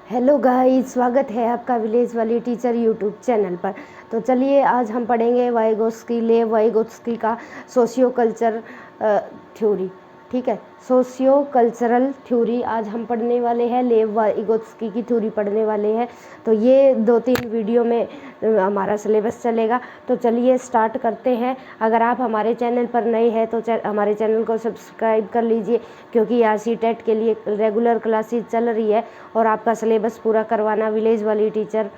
Hello guys, स्वागत है आपका विलेज वाली टीचर यूट्यूब चैनल पर। तो चलिए आज हम पढ़ेंगे वाइगोत्स्की, लेव वाइगोत्स्की का सोशियो कल्चर थ्योरी। ठीक है, सोशियो कल्चरल थ्योरी आज हम पढ़ने वाले हैं, लेव वाइगोत्स्की की थ्योरी पढ़ने वाले हैं। तो ये 2-3 वीडियो में हमारा सिलेबस चलेगा। तो चलिए स्टार्ट करते हैं। अगर आप हमारे चैनल पर नए हैं तो हमारे चैनल को सब्सक्राइब कर लीजिए, क्योंकि RC-टेट के लिए रेगुलर क्लासेस चल रही है और आपका सिलेबस पूरा करवाना विलेज वाली टीचर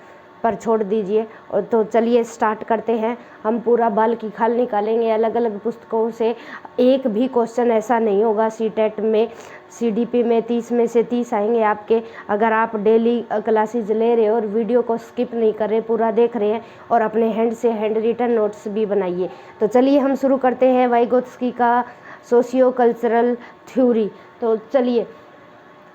पर छोड़ दीजिए। और तो चलिए स्टार्ट करते हैं। हम पूरा बाल की खाल निकालेंगे अलग अलग पुस्तकों से। एक भी क्वेश्चन ऐसा नहीं होगा C-टेट में, CDP में 30 में से 30 आएंगे आपके, अगर आप डेली क्लासेज ले रहे हो और वीडियो को स्किप नहीं कर रहे, पूरा देख रहे हैं और अपने हैंड से हैंड रिटन नोट्स भी बनाइए। तो चलिए हम शुरू करते हैं वाइगोत्स्की का सोशियो कल्चरल थ्योरी। तो चलिए,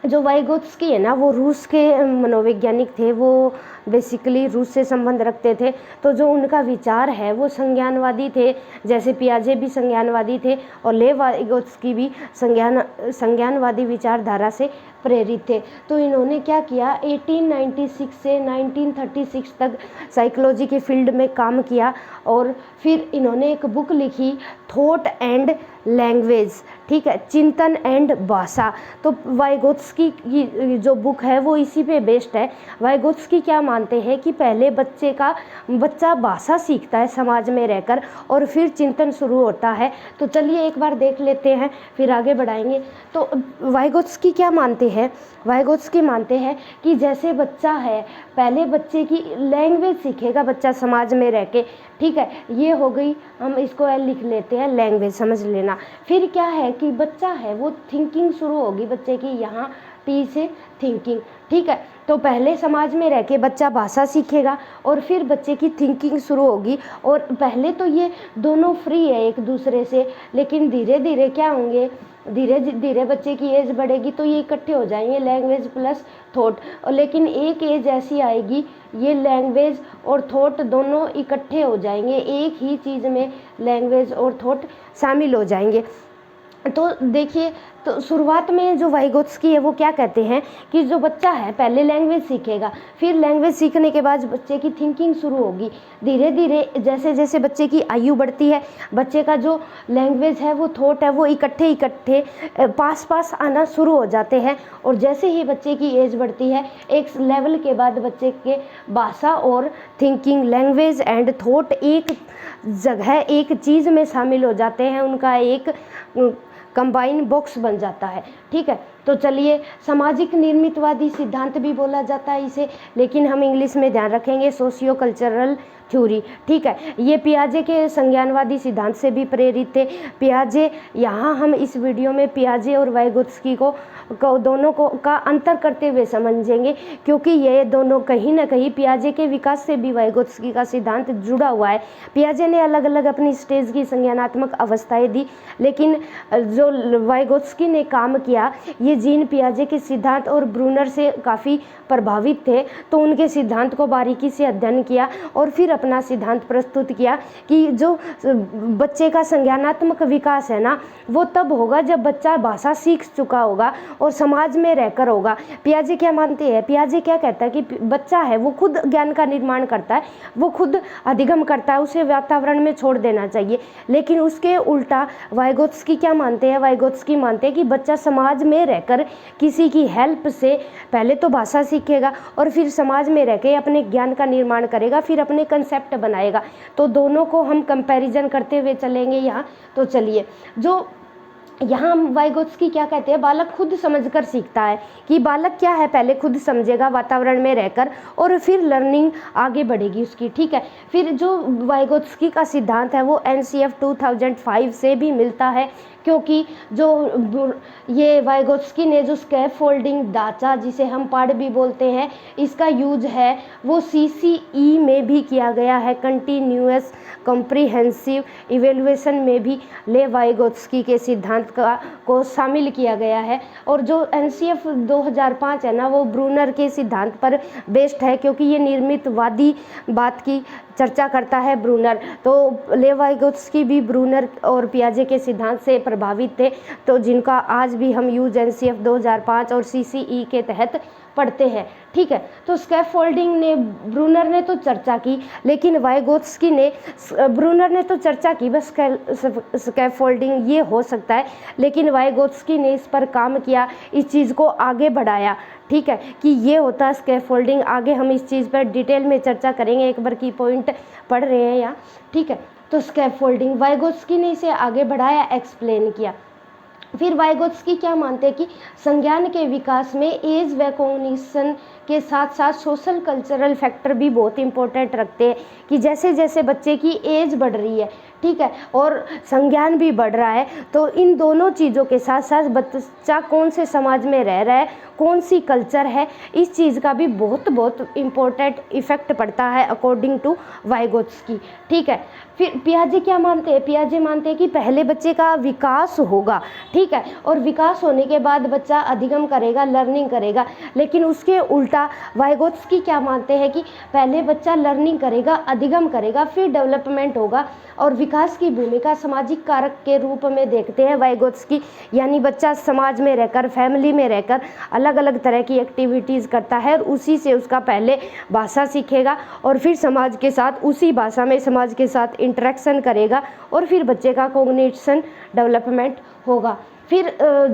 जो वाइगोत्स्की है ना, वो रूस के मनोवैज्ञानिक थे। वो बेसिकली रूस से संबंध रखते थे। तो जो उनका विचार है वो संज्ञानवादी थे, जैसे पियाजे भी संज्ञानवादी थे और लेव वाइगोत्स्की भी संज्ञानवादी विचारधारा से प्रेरित थे। तो इन्होंने क्या किया, 1896 से 1936 तक साइकोलॉजी के फील्ड में काम किया और फिर इन्होंने एक बुक लिखी, थॉट एंड लैंग्वेज। ठीक है, चिंतन एंड भाषा। तो वाइगोत्स्की की जो बुक है वो इसी पे बेस्ड है। वाइगोत्स्की क्या मानते हैं कि पहले बच्चा भाषा सीखता है समाज में रहकर और फिर चिंतन शुरू होता है। तो चलिए एक बार देख लेते हैं, फिर आगे बढ़ाएंगे। तो वाइगोत्स्की क्या मानते हैं, वाइगोत्स्की मानते हैं कि जैसे बच्चा है, पहले बच्चे की लैंग्वेज सीखेगा बच्चा समाज में रह के। ठीक है, ये हो गई, हम इसको लिख लेते हैं लैंग्वेज, समझ लेना। फिर क्या है कि बच्चा है वो थिंकिंग शुरू होगी बच्चे की, यहाँ T से थिंकिंग। ठीक है, तो पहले समाज में रह के बच्चा भाषा सीखेगा और फिर बच्चे की थिंकिंग शुरू होगी। और पहले तो ये दोनों फ्री है एक दूसरे से, लेकिन धीरे धीरे क्या होंगे, धीरे धीरे बच्चे की एज बढ़ेगी तो ये इकट्ठे हो जाएंगे, लैंग्वेज प्लस थॉट। और लेकिन एक एज ऐसी आएगी, ये लैंग्वेज और थॉट दोनों इकट्ठे हो जाएंगे, एक ही चीज़ में लैंग्वेज और थॉट शामिल हो जाएंगे। तो देखिए, तो शुरुआत में जो वाइगोत्स्की है वो क्या कहते हैं कि जो बच्चा है पहले लैंग्वेज सीखेगा, फिर लैंग्वेज सीखने के बाद बच्चे की थिंकिंग शुरू होगी। धीरे धीरे जैसे जैसे बच्चे की आयु बढ़ती है, बच्चे का जो लैंग्वेज है वो थॉट है वो इकट्ठे पास आना शुरू हो जाते हैं। और जैसे ही बच्चे की एज बढ़ती है, एक लेवल के बाद बच्चे के भाषा और थिंकिंग, लैंग्वेज एंड थॉट एक जगह एक चीज़ में शामिल हो जाते हैं, उनका एक कंबाइन बॉक्स बन जाता है। ठीक है, तो चलिए, सामाजिक निर्मितवादी सिद्धांत भी बोला जाता है इसे, लेकिन हम इंग्लिश में ध्यान रखेंगे सोशियो कल्चरल थ्योरी। ठीक है, ये पियाजे के संज्ञानवादी सिद्धांत से भी प्रेरित थे। पियाजे, यहाँ हम इस वीडियो में पियाजे और वाइगोत्स्की को दोनों को का अंतर करते हुए समझेंगे, क्योंकि ये दोनों कहीं ना कहीं पियाजे के विकास से भी वाइगोत्स्की का सिद्धांत जुड़ा हुआ है। पियाजे ने अलग अलग अपनी स्टेज की संज्ञानात्मक अवस्थाएं दी, लेकिन जो वाइगोत्स्की ने काम किया, ये जीन पियाजे के सिद्धांत और ब्रूनर से काफ़ी प्रभावित थे। तो उनके सिद्धांत को बारीकी से अध्ययन किया और फिर अपना सिद्धांत प्रस्तुत किया कि जो बच्चे का संज्ञानात्मक विकास है ना, वो तब होगा जब बच्चा भाषा सीख चुका होगा और समाज में रहकर होगा। पियाजे क्या मानते हैं, पियाजे क्या कहता है कि बच्चा है वो खुद ज्ञान का निर्माण करता है, वो खुद अधिगम करता है, उसे वातावरण में छोड़ देना चाहिए। लेकिन उसके उल्टा वाइगोत्स्की क्या मानते हैं, वाइगोत्स्की मानते हैं कि बच्चा समाज में रहकर किसी की हेल्प से पहले तो भाषा सीखेगा और फिर समाज में रह के अपने ज्ञान का निर्माण करेगा, फिर अपने कंसेप्ट बनाएगा। तो दोनों को हम कंपैरिजन करते हुए चलेंगे यहाँ। तो चलिए, जो यहाँ वाइगोत्स्की क्या कहते हैं, बालक खुद समझकर सीखता है, कि बालक क्या है पहले खुद समझेगा वातावरण में रहकर और फिर लर्निंग आगे बढ़ेगी उसकी। ठीक है, फिर जो वाइगोत्स्की का सिद्धांत है वो NCF 2005 से भी मिलता है, क्योंकि जो ये वाइगोत्स्की ने जो स्कैफोल्डिंग ढांचा, जिसे हम पाड़ भी बोलते हैं, इसका यूज है वो CCE में भी किया गया है, कंटिन्यूअस कॉम्प्रिहेंसिव इवेल्युएशन में भी ले वाइगोत्स्की के सिद्धांत को शामिल किया गया है। और जो NCF 2005 है ना, वो ब्रूनर के सिद्धांत पर बेस्ड है, क्योंकि ये निर्मितवादी बात की चर्चा करता है ब्रूनर। तो लेव वाइगोत्स्की भी ब्रूनर और पियाजे के सिद्धांत से प्रभावित थे, तो जिनका आज भी हम यूज NCF 2005 और CCE के तहत पढ़ते हैं, ठीक है। तो स्कैफोल्डिंग ने ब्रूनर ने तो चर्चा की, लेकिन वाइगोत्स्की ने ब्रूनर ने तो चर्चा की बस स्कैफोल्डिंग ये हो सकता है, लेकिन वाइगोत्स्की ने इस पर काम किया, इस चीज़ को आगे बढ़ाया, ठीक है, कि ये होता है स्कैफोल्डिंग। आगे हम इस चीज़ पर डिटेल में चर्चा करेंगे, एक बार की पॉइंट पढ़ रहे हैं यहाँ, ठीक है। तो स्कैफोल्डिंग वाइगोत्स्की ने इसे आगे बढ़ाया, एक्सप्लेन किया। फिर वाइगोत्स्की क्या मानते हैं कि संज्ञान के विकास में एज व कॉग्निशन के साथ साथ सोशल कल्चरल फैक्टर भी बहुत इंपॉर्टेंट रखते हैं, कि जैसे जैसे बच्चे की एज बढ़ रही है, ठीक है, और संज्ञान भी बढ़ रहा है, तो इन दोनों चीज़ों के साथ साथ बच्चा कौन से समाज में रह रहा है, कौन सी कल्चर है, इस चीज़ का भी बहुत बहुत इम्पोर्टेंट इफेक्ट पड़ता है अकॉर्डिंग टू वाइगोत्स्की, ठीक है। फिर पियाजे क्या मानते हैं, पियाजे मानते हैं कि पहले बच्चे का विकास होगा, ठीक है, और विकास होने के बाद बच्चा अधिगम करेगा, लर्निंग करेगा, लेकिन उसके उल्टा वाइगोत्स्की क्या मानते हैं कि पहले बच्चा लर्निंग करेगा, अधिगम करेगा, फिर डेवलपमेंट होगा, और विकास की भूमिका सामाजिक कारक के रूप में देखते हैं वाइगोत्स्की, यानी बच्चा समाज में रहकर, फैमिली में रहकर अलग अलग तरह की एक्टिविटीज़ करता है, और उसी से उसका पहले भाषा सीखेगा, और फिर समाज के साथ उसी भाषा में समाज के साथ इंटरेक्शन करेगा, और फिर बच्चे का कॉग्निशन डेवलपमेंट होगा। फिर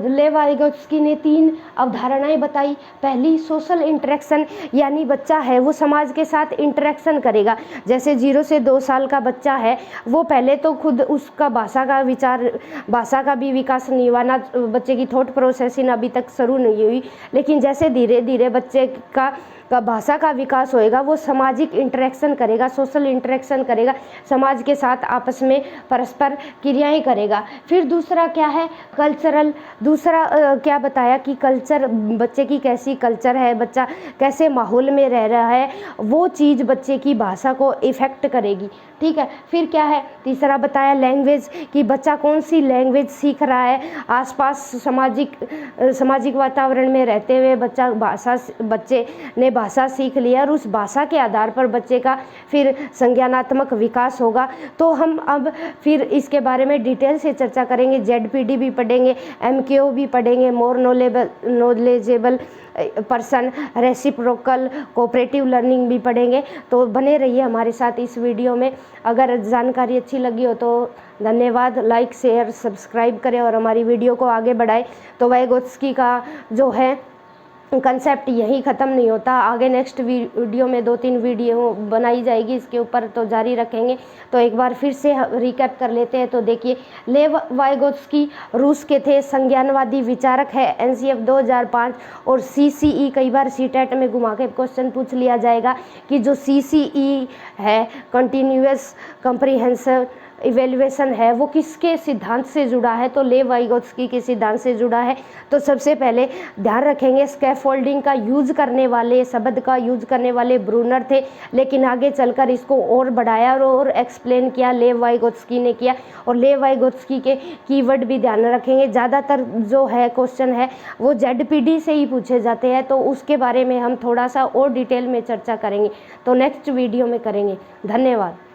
लेव वाइगोत्स्की ने 3 अवधारणाएं बताई। पहली सोशल इंटरेक्शन, यानी बच्चा है वो समाज के साथ इंटरेक्शन करेगा। जैसे 0 से 2 साल का बच्चा है, वो पहले तो खुद उसका भाषा का भी विकास नहीं हुआ, ना बच्चे की थॉट प्रोसेसिंग अभी तक शुरू नहीं हुई, लेकिन जैसे धीरे धीरे बच्चे का भाषा का विकास होएगा, वो सामाजिक इंटरेक्शन करेगा, सोशल इंटरेक्शन करेगा, समाज के साथ आपस में परस्पर क्रियाएं करेगा। फिर दूसरा क्या है, कल्चरल। दूसरा क्या बताया कि कल्चर, बच्चे की कैसी कल्चर है, बच्चा कैसे माहौल में रह रहा है, वो चीज़ बच्चे की भाषा को इफ़ेक्ट करेगी, ठीक है। फिर क्या है, तीसरा बताया लैंग्वेज, कि बच्चा कौन सी लैंग्वेज सीख रहा है, आसपास सामाजिक वातावरण में रहते हुए बच्चे ने भाषा सीख लिया, और उस भाषा के आधार पर बच्चे का फिर संज्ञानात्मक विकास होगा। तो हम अब फिर इसके बारे में डिटेल से चर्चा करेंगे, ZPD भी पढ़ेंगे, MKO भी पढ़ेंगे, more knowledgeable person, reciprocal cooperative learning भी पढ़ेंगे। तो बने रहिए हमारे साथ इस वीडियो में। अगर जानकारी अच्छी लगी हो तो धन्यवाद, लाइक शेयर सब्सक्राइब करें और हमारी वीडियो को आगे बढ़ाएं। तो वाइगोत्स्की का जो है कंसेप्ट यहीं ख़त्म नहीं होता, आगे नेक्स्ट वीडियो में 2-3 वीडियो बनाई जाएगी इसके ऊपर, तो जारी रखेंगे। तो एक बार फिर से रिकैप कर लेते हैं। तो देखिए, लेव वाइगोत्स्की रूस के थे, संज्ञानवादी विचारक है, NCF 2005 और CCE, कई बार CTET में घुमा के क्वेश्चन पूछ लिया जाएगा कि जो CCE है, कंटिन्यूअस कम्प्रीहेंसिव इवेल्युएशन है, वो किसके सिद्धांत से जुड़ा है, तो लेव वाइगोत्स्की के सिद्धांत से जुड़ा है। तो सबसे पहले ध्यान रखेंगे, स्कैफोल्डिंग का यूज करने वाले, शब्द का यूज करने वाले ब्रूनर थे, लेकिन आगे चलकर इसको और बढ़ाया और एक्सप्लेन किया लेव वाइगोत्स्की ने किया। और लेव वाइगोत्स्की के कीवर्ड भी ध्यान रखेंगे, ज़्यादातर जो है क्वेश्चन है वो ZPD से ही पूछे जाते हैं, तो उसके बारे में हम थोड़ा सा और डिटेल में चर्चा करेंगे, तो नेक्स्ट वीडियो में करेंगे। धन्यवाद।